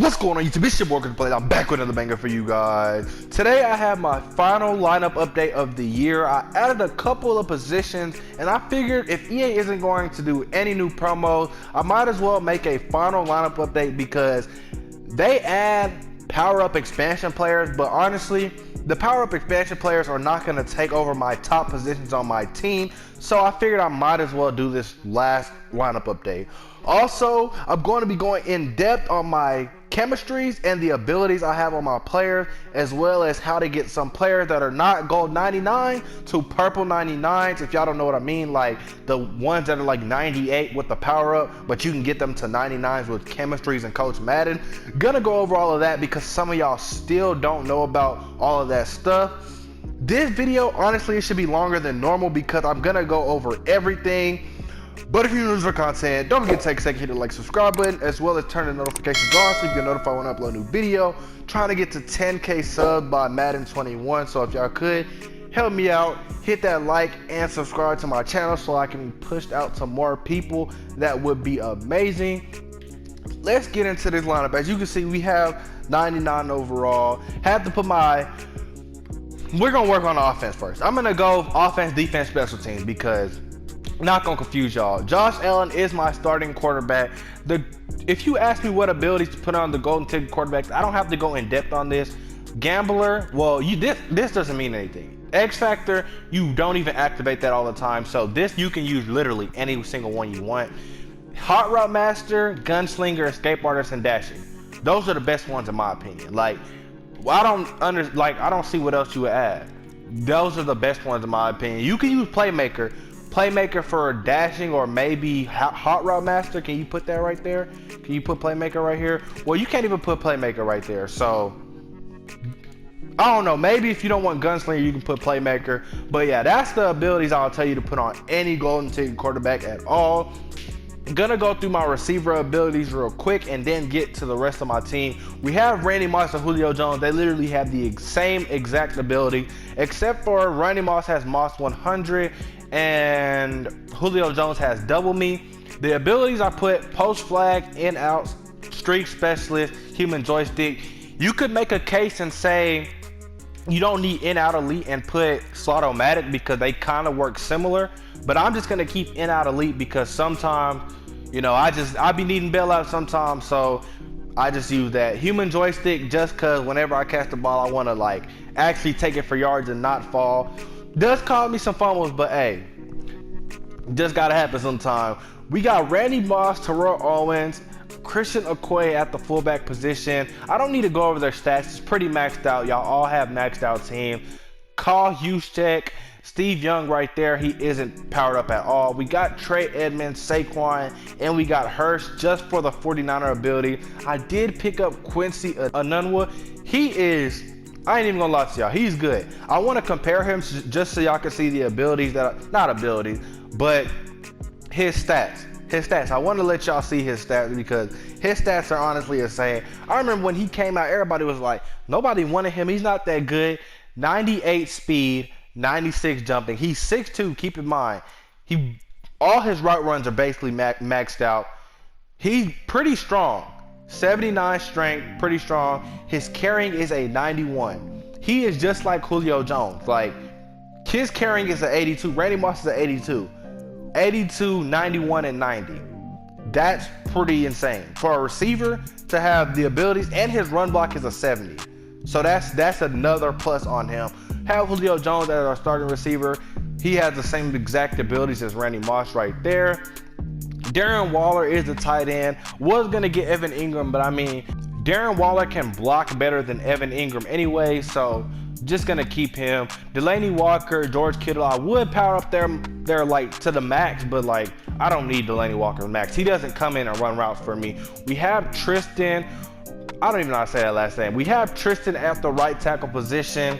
What's going on YouTube? It's your boy Play. I'm back with another banger for you guys. Today I have my final lineup update of the year. I added a couple of positions and I figured if EA isn't going to do any new promos, I might as well make a final lineup update because they add power-up expansion players, but honestly, the power-up expansion players are not going to take over my top positions on my team, so I figured I might as well do this last lineup update. Also, I'm going to be going in depth on my chemistries and the abilities I have on my players, as well as how to get some players that are not gold 99 to purple 99s. If y'all don't know what I mean, like the ones that are like 98 with the power up, but you can get them to 99s with chemistries and Coach Madden. Gonna go over all of that because some of y'all still don't know about all of that stuff. This video, honestly, it should be longer than normal because I'm gonna go over everything. But if you're new to the content, don't forget to take a second, hit the like, subscribe button, as well as turn the notifications on so you get notified when I upload a new video. Trying to get to 10K subs by Madden 21, so if y'all could, help me out, hit that like and subscribe to my channel so I can be pushed out to more people. That would be amazing. Let's get into this lineup. As you can see, we have 99 overall. Have to put we're going to work on offense first. I'm going to go offense, defense, special teams because not gonna confuse y'all. Josh Allen is my starting quarterback. If you ask me what abilities to put on the golden ticket quarterbacks, I don't have to go in depth on this. Gambler, well, this doesn't mean anything. X Factor, you don't even activate that all the time. So this you can use literally any single one you want. Hot Route Master, Gunslinger, Escape Artist, and Dashing. Those are the best ones in my opinion. Like I don't see what else you would add. Those are the best ones in my opinion. You can use Playmaker for dashing, or maybe Hot Route Master. Can you put that right there? Can you put Playmaker right here? Well, you can't even put Playmaker right there, so I don't know. Maybe if you don't want Gunslinger, you can put Playmaker. But yeah, that's the abilities I'll tell you to put on any golden ticket quarterback at all. I'm gonna go through my receiver abilities real quick and then get to the rest of my team. We have Randy Moss and Julio Jones. They literally have the same exact ability, except for Randy Moss has Moss 100 and Julio Jones has double me. The abilities I put: post flag, in out, streak specialist, human joystick. You could make a case and say you don't need in out elite and put slot-o-matic because they kind of work similar, but I'm just gonna keep in out elite because sometimes, you know, I be needing bailout sometimes, so I just use that. Human joystick just cause whenever I catch the ball I want to like actually take it for yards and not fall. Does cause me some fumbles, but hey, just gotta happen sometime. We got Randy Moss, Terrell Owens, Christian Okoye at the fullback position. I don't need to go over their stats. It's pretty maxed out. Y'all all have maxed out team. Kyle Juszczyk, Steve Young right there. He isn't powered up at all. We got Trey Edmonds, Saquon, and we got Hurst just for the 49er ability. I did pick up Quincy Enunwa. He is, I ain't even gonna lie to y'all, he's good. I want to compare him just so y'all can see the abilities not abilities, but his stats. I want to let y'all see his stats because his stats are honestly insane. I remember when he came out, everybody was like, nobody wanted him. He's not that good. 98 speed, 96 jumping. He's 6'2", keep in mind. All his route runs are basically maxed out. He's pretty strong. 79 strength, pretty strong. His carrying is a 91. He is just like Julio Jones. Like, his carrying is an 82. Randy Moss is an 82. 82, 91, and 90. That's pretty insane. For a receiver to have the abilities, and his run block is a 70. So that's another plus on him. Have Julio Jones as our starting receiver. He has the same exact abilities as Randy Moss right there. Darren Waller is the tight end. Was gonna get Evan Ingram, but I mean, Darren Waller can block better than Evan Ingram anyway, so just gonna keep him. Delaney Walker, George Kittle, I would power up there like to the max, but like I don't need Delaney Walker max. He doesn't come in and run routes for me. We have Tristan, I don't even know how to say that last name. We have Tristan at the right tackle position.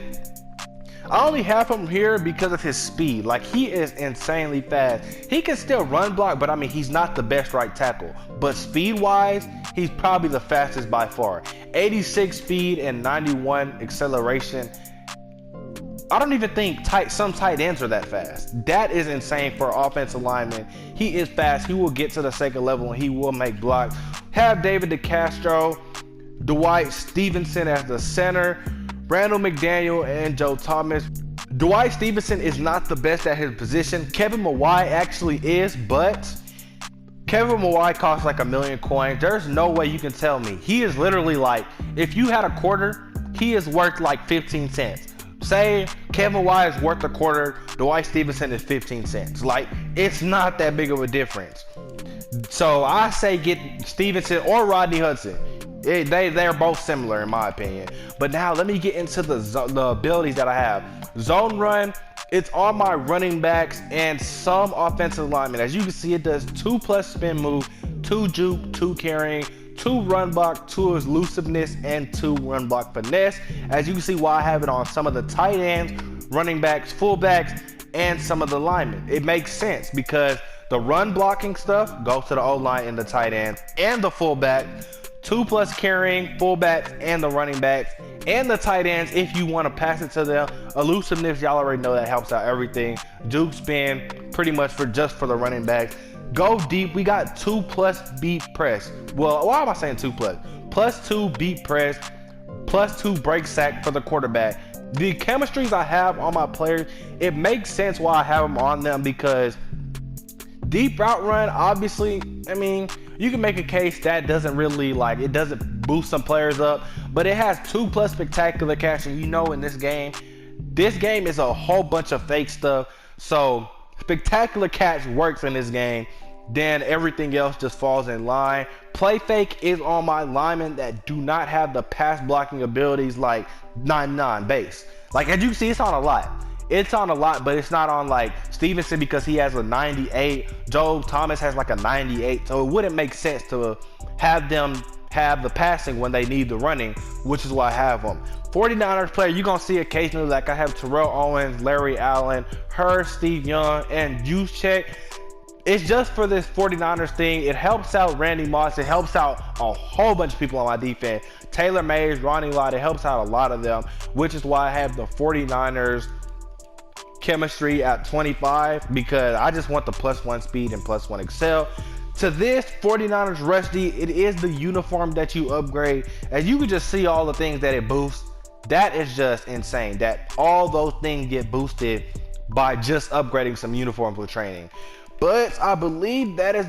I only have him here because of his speed. Like, he is insanely fast. He can still run block, but I mean, he's not the best right tackle. But speed-wise, he's probably the fastest by far. 86 speed and 91 acceleration. I don't even think some tight ends are that fast. That is insane for an offensive lineman. He is fast. He will get to the second level and he will make blocks. Have David DeCastro. Dwight Stevenson as the center, Randall McDaniel and Joe Thomas. Dwight Stevenson is not the best at his position. Kevin Mawai actually is, but Kevin Mawai costs like $1 million coins. There's no way you can tell me. He is literally like, if you had a quarter, he is worth like 15 cents. Say Kevin Mawai is worth a quarter, Dwight Stevenson is 15 cents. Like, it's not that big of a difference. So I say get Stevenson or Rodney Hudson. They're both similar in my opinion. But now let me get into the abilities that I have. Zone run, it's on my running backs and some offensive linemen. As you can see, it does 2+ spin move, 2 juke, 2 carrying, 2 run block, 2 elusiveness, and 2 run block finesse. As you can see why I have it on some of the tight ends, running backs, fullbacks, and some of the linemen. It makes sense because the run blocking stuff goes to the O-line and the tight end and the fullback. 2+ carrying, fullbacks, and the running backs, and the tight ends if you want to pass it to them. Elusiveness, y'all already know that helps out everything. Juke spin, pretty much for the running backs. Go deep, we got 2+ beat press. Well, why am I saying 2+? +2 beat press, +2 break sack for the quarterback. The chemistries I have on my players, it makes sense why I have them on them because deep route run, obviously, I mean, you can make a case that doesn't really it doesn't boost some players up, but it has 2+ spectacular catch, and you know in this game is a whole bunch of fake stuff. So spectacular catch works in this game, then everything else just falls in line. Play fake is on my linemen that do not have the pass blocking abilities like 99 base. Like as you can see, it's on a lot. It's on a lot, but it's not on like Stevenson because he has a 98. Joe Thomas has like a 98. So it wouldn't make sense to have them have the passing when they need the running, which is why I have them. 49ers player, you're going to see occasionally like I have Terrell Owens, Larry Allen, Steve Young, and Juszczyk. It's just for this 49ers thing. It helps out Randy Moss. It helps out a whole bunch of people on my defense. Taylor Mays, Ronnie Lott, it helps out a lot of them, which is why I have the 49ers chemistry at 25 because I just want the +1 speed and +1 excel. To this 49ers Rusty, it is the uniform that you upgrade. As you can just see all the things that it boosts, that is just insane that all those things get boosted by just upgrading some uniforms with training. But I believe that is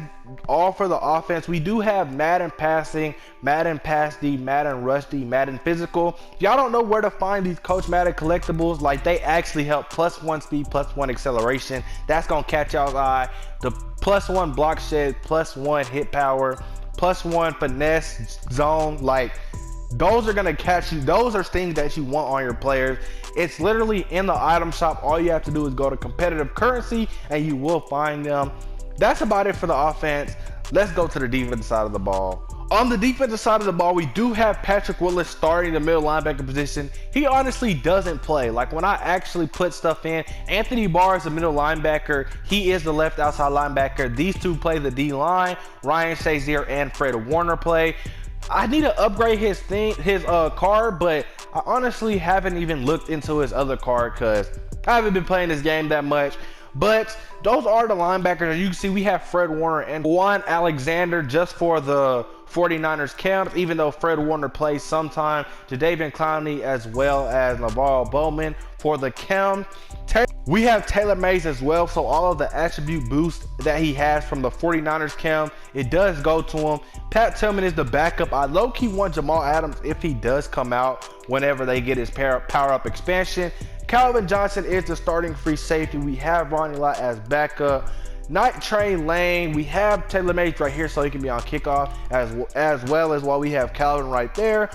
all for the offense. We do have Madden passing, Madden pass D, Madden rush D, Madden physical. Y'all don't know where to find these Coach Madden collectibles. Like they actually help +1 speed, +1 acceleration. That's gonna catch y'all's eye. The +1 block shed, +1 hit power, +1 finesse zone. Like those are gonna catch you. Those are things that you want on your players. It's literally in the item shop. All you have to do is go to competitive currency and you will find them. That's about it for the offense. Let's go to the defensive side of the ball. On the defensive side of the ball, we do have Patrick Willis starting the middle linebacker position. He honestly doesn't play. Like when I actually put stuff in, Anthony Barr is the middle linebacker. He is the left outside linebacker. These two play the D line. Ryan Shazier and Fred Warner play. I need to upgrade his card, but I honestly haven't even looked into his other card because I haven't been playing this game that much. But those are the linebackers. As you can see, we have Fred Warner and Juan Alexander just for the 49ers camp, even though Fred Warner plays sometime. Jadeveon Clowney as well as Navarro Bowman for the camp. We have Taylor Mays as well, so all of the attribute boost that he has from the 49ers camp, it does go to him. Pat Tillman is the backup. I low-key want Jamal Adams if he does come out whenever they get his power-up expansion. Calvin Johnson is the starting free safety. We have Ronnie Lott as backup. Night Train Lane, we have Taylor Mays right here so he can be on kickoff as well as while we have Calvin right there.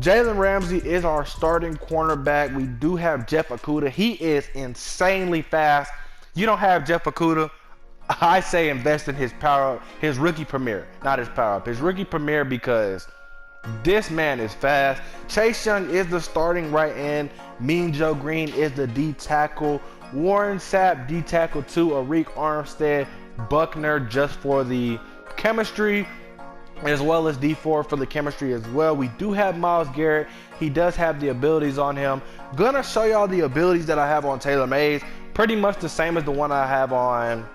Jalen Ramsey is our starting cornerback. We do have Jeff Okudah. He is insanely fast. You don't have Jeff Okudah, I say invest in his rookie premiere, not his power up, his rookie premiere because this man is fast. Chase Young is the starting right end. Mean Joe Green is the D tackle. Warren Sapp, D tackle 2. Arik Armstead, Buckner just for the chemistry, as well as D4 for the chemistry as well. We do have Myles Garrett. He does have the abilities on him. Gonna show y'all the abilities that I have on Taylor Mays. Pretty much the same as the one I have on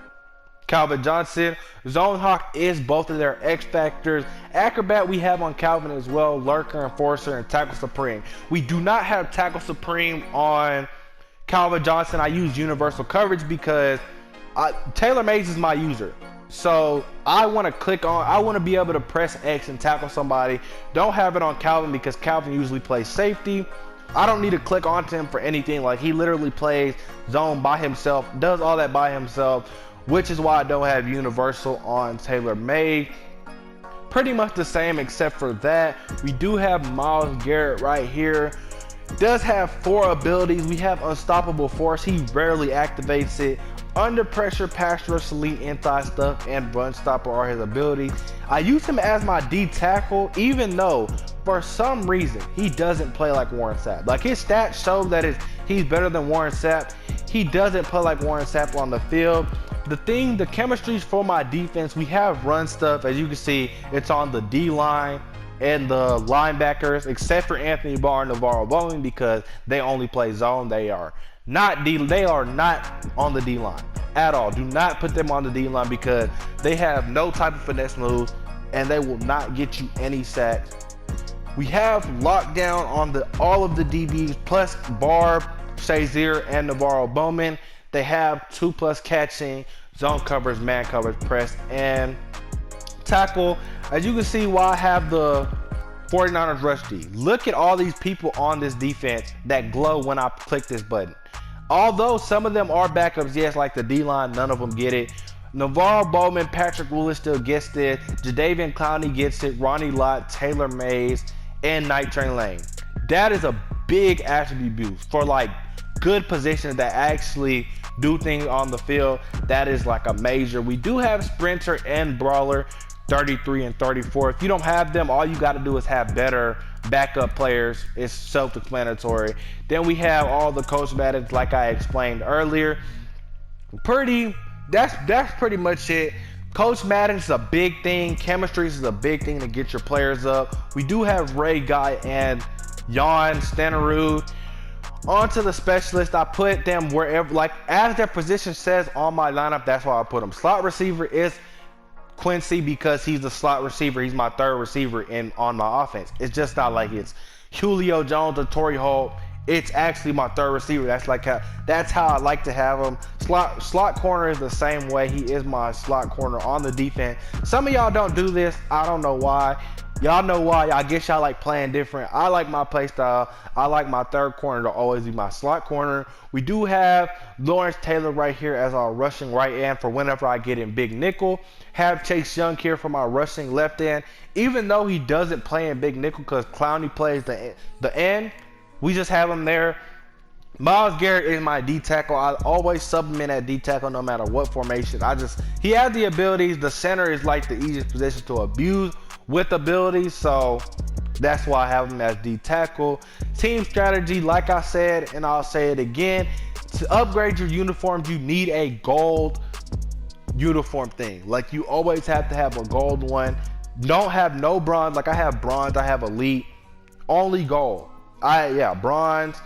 Calvin Johnson. Zone Hawk is both of their X factors. Acrobat we have on Calvin as well. Lurker, Enforcer, and Tackle Supreme. We do not have Tackle Supreme on Calvin Johnson. I use universal coverage because Taylor Mays is my user. So I want to click on, I want to be able to press X and tackle somebody. Don't have it on Calvin because Calvin usually plays safety. I don't need to click onto him for anything. Like, he literally plays zone by himself, does all that by himself, which is why I don't have universal on Taylor Mays. Pretty much the same except for that. We do have Myles Garrett right here. Does have 4 abilities. We have Unstoppable Force. He rarely activates it. Under Pressure, Pass Rush, Elite, Inside Stuff, and Run Stopper are his abilities. I use him as my D tackle, even though for some reason he doesn't play like Warren Sapp. Like, his stats show that he's better than Warren Sapp. He doesn't play like Warren Sapp on the field. The chemistry's for my defense. We have run stuff. As you can see, it's on the D line and the linebackers, except for Anthony Barr and Navarro Bowling, because they only play zone. They are not on the D line at all. Do not put them on the D line because they have no type of finesse moves and they will not get you any sacks. We have lockdown on all of the DBs plus Barb, Shazier, and Navarro Bowman. They have 2+ catching, zone covers, man covers, press, and tackle. As you can see, why I have the 49ers rush D. Look at all these people on this defense that glow when I click this button. Although some of them are backups, yes, like the D-line, none of them get it. Navarro Bowman, Patrick Willis still gets it. Jadeveon Clowney gets it. Ronnie Lott, Taylor Mays, and Night Train Lane. That is a big attribute boost for like good positions that actually do things on the field. That is like a major. We do have Sprinter and Brawler, 33 and 34. If you don't have them, all you got to do is have better backup players. It's self-explanatory. Then we have all the Coach Madden, like I explained earlier. That's pretty much it. Coach Madden is a big thing. Chemistry is a big thing to get your players up. We do have Ray Guy and Jan Stenerud. On to the specialist, I put them wherever, like as their position says on my lineup, that's why I put them. Slot receiver is Quincy because he's the slot receiver. He's my 3rd receiver on my offense. It's just not like it's Julio Jones or Torrey Holt. It's actually my 3rd receiver. That's how I like to have him. Slot corner is the same way. He is my slot corner on the defense. Some of y'all don't do this. I don't know why. Y'all know why. I guess y'all like playing different. I like my play style. I like my 3rd corner to always be my slot corner. We do have Lawrence Taylor right here as our rushing right end for whenever I get in big nickel. Have Chase Young here for my rushing left end. Even though he doesn't play in big nickel because Clowney plays the end, we just have him there. Myles Garrett is my D tackle. I always sub him in at D tackle no matter what formation. He has the abilities. The center is like the easiest position to abuse with abilities, so that's why I have him as D tackle. Team strategy, like I said, and I'll say it again, to upgrade your uniforms, you need a gold uniform thing. Like, you always have to have a gold one. Don't have no bronze. Like, I have bronze, I have elite, only gold. Bronze.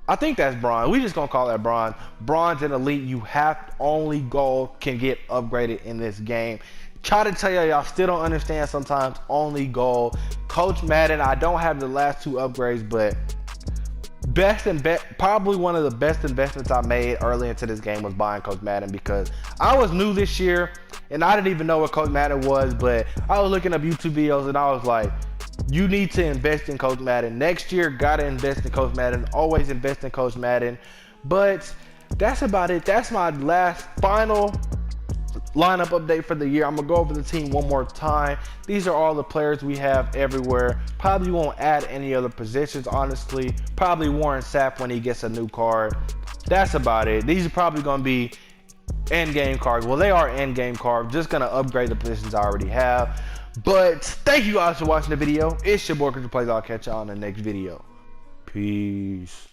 I think that's bronze. We just gonna call that bronze. Bronze and elite, you have only gold can get upgraded in this game. Try to tell y'all still don't understand sometimes. Only gold. Coach Madden, I don't have the last 2 upgrades, but probably one of the best investments I made early into this game was buying Coach Madden, because I was new this year and I didn't even know what Coach Madden was, but I was looking up YouTube videos and I was like, you need to invest in Coach Madden. Next year, gotta invest in Coach Madden. Always invest in Coach Madden. But that's about it. That's my final lineup update for the year. I'm gonna go over the team one more time. These are all the players we have everywhere. Probably won't add any other positions, honestly. Probably Warren Sapp when he gets a new card. That's about it. These are probably gonna be end game cards. Well, they are end game cards. Just gonna upgrade the positions I already have. But thank you guys for watching the video. It's your boy Chris Plays. I'll catch y'all in the next video. Peace.